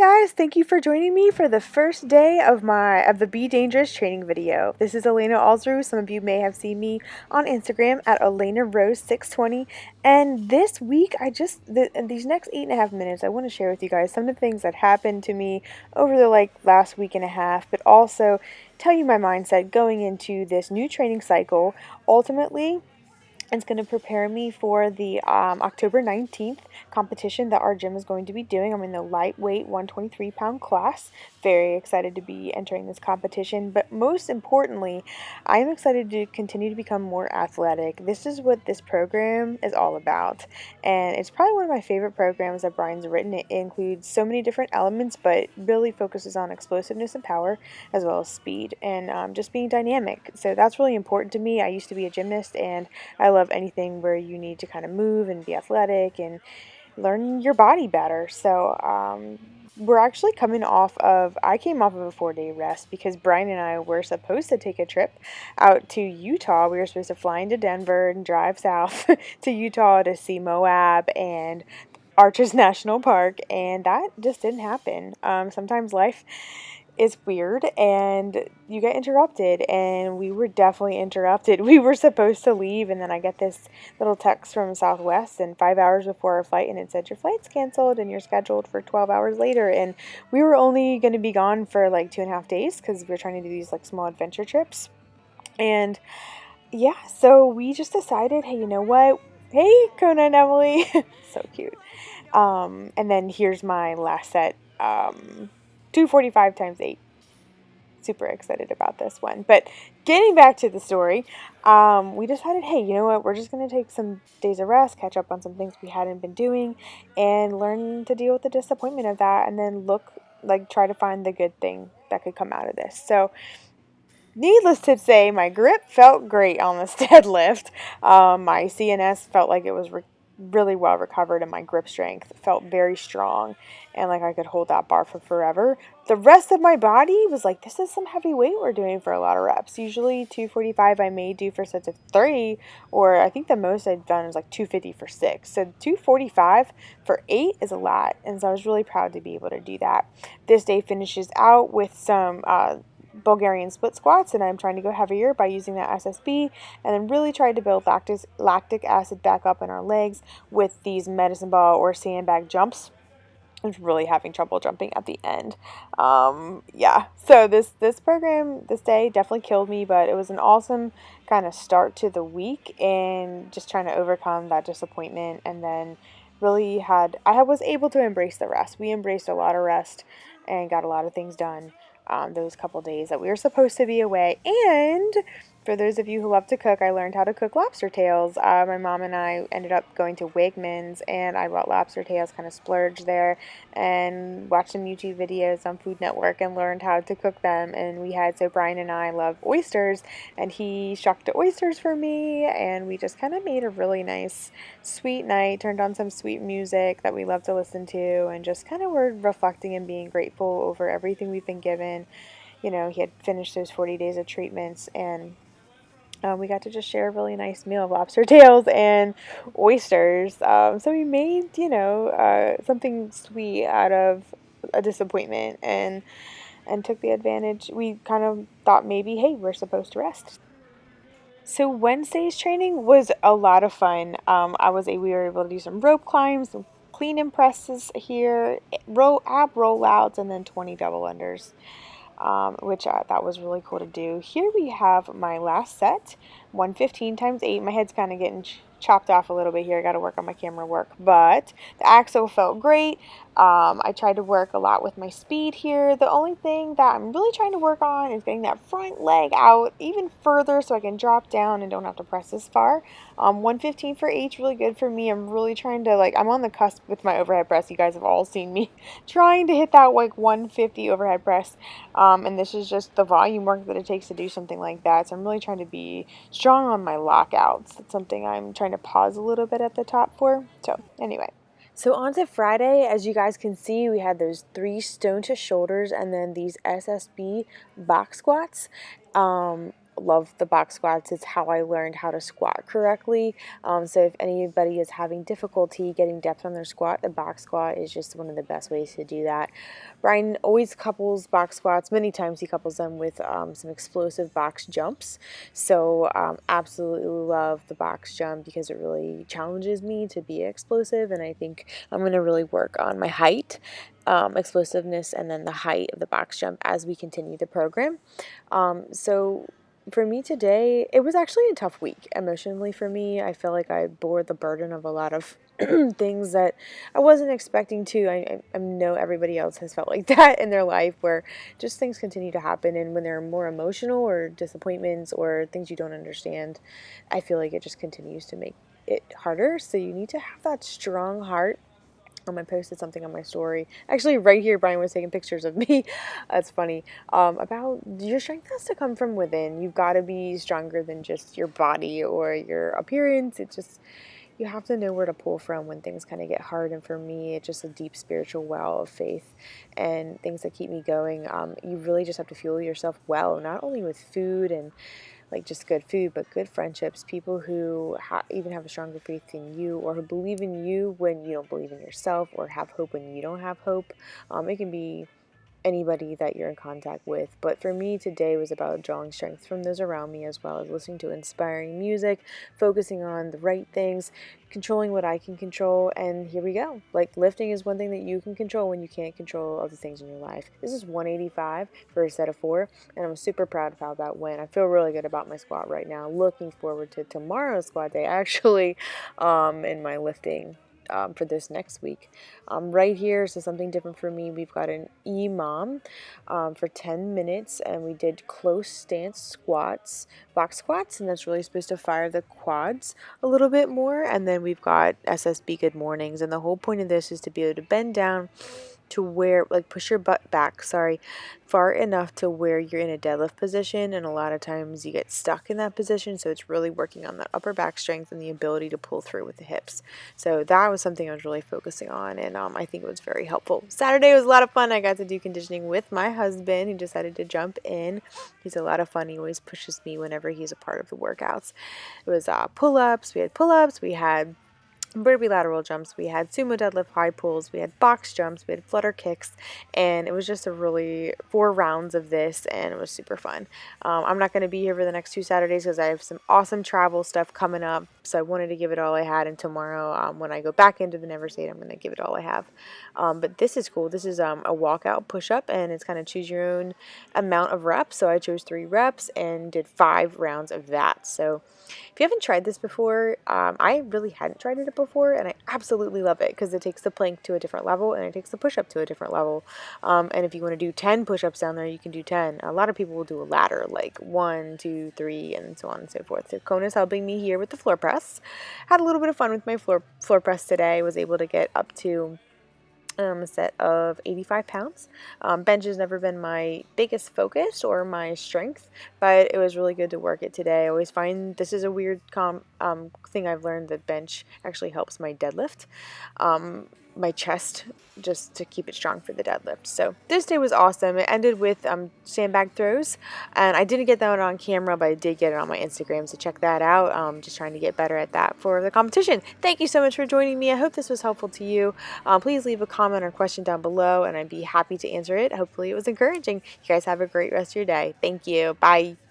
guys, thank you for joining me for the first day of the Be Dangerous training video. This is Elena Alsru. Some of you may have seen me on Instagram at ElenaRose620. And this week, these next 8.5 minutes, I want to share with you guys some of the things that happened to me over the last week and a half, but also tell you my mindset going into this new training cycle. Ultimately, it's going to prepare me for the October 19th competition that our gym is going to be doing. I'm in the lightweight 123-pound class. Very excited to be entering this competition. But most importantly, I am excited to continue to become more athletic. This is what this program is all about. And it's probably one of my favorite programs that Brian's written. It includes so many different elements, but really focuses on explosiveness and power, as well as speed and just being dynamic. So that's really important to me. I used to be a gymnast, and I love anything where you need to kind of move and be athletic and learn your body better. So we're actually I came off of a 4-day rest because Brian and I were supposed to take a trip out to Utah. We were supposed to fly into Denver and drive south to Utah to see Moab and Arches National Park, and that just didn't happen. Sometimes life is weird and you get interrupted, and we were definitely interrupted. We were supposed to leave, and then I get this little text from Southwest and 5 hours before our flight, and it said your flight's canceled and you're scheduled for 12 hours later. And we were only going to be gone for 2.5 days because we were trying to do these small adventure trips. And yeah, so we just decided, hey, you know what? Hey, Kona and Emily. So cute. And then here's my last set. 245 times 8. Super excited about this one. But getting back to the story, we decided, hey, you know what? We're just going to take some days of rest, catch up on some things we hadn't been doing, and learn to deal with the disappointment of that, and then try to find the good thing that could come out of this. So needless to say, my grip felt great on this deadlift. My CNS felt like it was really well recovered, and my grip strength felt very strong, and I could hold that bar for forever. The rest of my body was like, this is some heavy weight we're doing for a lot of reps. Usually 245 I may do for sets of 3, or I think the most I've done is 250 for 6. So 245 for 8 is a lot, and so I was really proud to be able to do that. This day finishes out with some Bulgarian split squats, and I'm trying to go heavier by using that SSB, and then really tried to build lactic acid back up in our legs with these medicine ball or sandbag jumps. I was really having trouble jumping at the end. Yeah, so this program, this day definitely killed me, but it was an awesome kind of start to the week, and just trying to overcome that disappointment, and then really I was able to embrace the rest. We embraced a lot of rest and got a lot of things done those couple days that we were supposed to be away. And for those of you who love to cook, I learned how to cook lobster tails. My mom and I ended up going to Wegmans, and I bought lobster tails, kind of splurged there, and watched some YouTube videos on Food Network and learned how to cook them. And so Brian and I love oysters, and he shucked the oysters for me, and we just kind of made a really nice, sweet night, turned on some sweet music that we love to listen to, and just kind of were reflecting and being grateful over everything we've been given. He had finished those 40 days of treatments, and we got to just share a really nice meal of lobster tails and oysters. So we made, something sweet out of a disappointment, and took the advantage. We kind of thought maybe, hey, we're supposed to rest. So Wednesday's training was a lot of fun. We were able to do some rope climbs, some clean and presses here, ab rollouts, and then 20 double unders. Which that was really cool to do. Here we have my last set, 115 times 8. My head's kind of getting chopped off a little bit here. I got to work on my camera work, but the axle felt great. I tried to work a lot with my speed here. The only thing that I'm really trying to work on is getting that front leg out even further so I can drop down and don't have to press as far. 115 for 8 is really good for me. I'm really trying to, I'm on the cusp with my overhead press. You guys have all seen me trying to hit that 150 overhead press. And this is just the volume work that it takes to do something like that. So I'm really trying to be strong on my lockouts. That's something I'm trying to pause a little bit at the top for. So anyway. So on to Friday, as you guys can see, we had those 3 stone to shoulders and then these SSB box squats. love the box squats. It's how I learned how to squat correctly. So if anybody is having difficulty getting depth on their squat, the box squat is just one of the best ways to do that. Brian always couples box squats, many times he couples them with some explosive box jumps. So absolutely love the box jump because it really challenges me to be explosive, and I think I'm going to really work on my height, explosiveness, and then the height of the box jump as we continue the program. So for me today, it was actually a tough week emotionally for me. I feel like I bore the burden of a lot of things that I wasn't expecting to. I know everybody else has felt like that in their life, where just things continue to happen, and when they're more emotional or disappointments or things you don't understand, I feel like it just continues to make it harder. So you need to have that strong heart. I posted something on my story. Actually, right here, Brian was taking pictures of me. That's funny. About your strength has to come from within. You've got to be stronger than just your body or your appearance. It just, you have to know where to pull from when things kind of get hard. And for me, it's just a deep spiritual well of faith and things that keep me going. You really just have to fuel yourself well, not only with food and like just good food, but good friendships, people who even have a stronger faith than you, or who believe in you when you don't believe in yourself, or have hope when you don't have hope. It can be anybody that you're in contact with. But for me today was about drawing strength from those around me, as well as listening to inspiring music, focusing on the right things, controlling what I can control. And here we go. Like, lifting is one thing that you can control when you can't control other things in your life. This is 185 for a set of 4, and I'm super proud of how that went. I feel really good about my squat right now. Looking forward to tomorrow's squat day, actually, in my lifting. For this next week. Right here, so something different for me, we've got an EMOM for 10 minutes, and we did close stance squats, box squats, and that's really supposed to fire the quads a little bit more. And then we've got SSB good mornings, and the whole point of this is to be able to bend down to where, like, push your butt back, far enough to where you're in a deadlift position, and a lot of times you get stuck in that position, so it's really working on that upper back strength and the ability to pull through with the hips. So that was something I was really focusing on, and I think it was very helpful. Saturday was a lot of fun. I got to do conditioning with my husband, who decided to jump in. He's a lot of fun. He always pushes me whenever he's a part of the workouts. It was pull-ups, we had burpee lateral jumps, we had sumo deadlift high pulls, we had box jumps, we had flutter kicks, and it was just a really 4 rounds of this, and it was super fun. I'm not going to be here for the next 2 Saturdays because I have some awesome travel stuff coming up, so I wanted to give it all I had, and tomorrow when I go back into the Never State, I'm going to give it all I have. But this is cool. This is a walkout push-up, and it's kind of choose your own amount of reps, so I chose 3 reps and did 5 rounds of that. So if you haven't tried this before, I really hadn't tried it before, and I absolutely love it because it takes the plank to a different level, and it takes the push-up to a different level. And if you want to do 10 push-ups down there, you can do 10. A lot of people will do a ladder, like 1, 2, 3, and so on and so forth. So Kona's helping me here with the floor press. Had a little bit of fun with my floor press today. Was able to get up to a set of 85 pounds. Bench has never been my biggest focus or my strength, but it was really good to work it today. I always find this is a weird thing I've learned, that bench actually helps my deadlift, my chest, just to keep it strong for the deadlift. So this day was awesome. It ended with sandbag throws, and I didn't get that one on camera, but I did get it on my Instagram, so check that out. Just trying to get better at that for the competition. Thank you so much for joining me. I hope this was helpful to you. Please leave a comment or question down below, and I'd be happy to answer it. Hopefully it was encouraging. You guys have a great rest of your day. Thank you. Bye.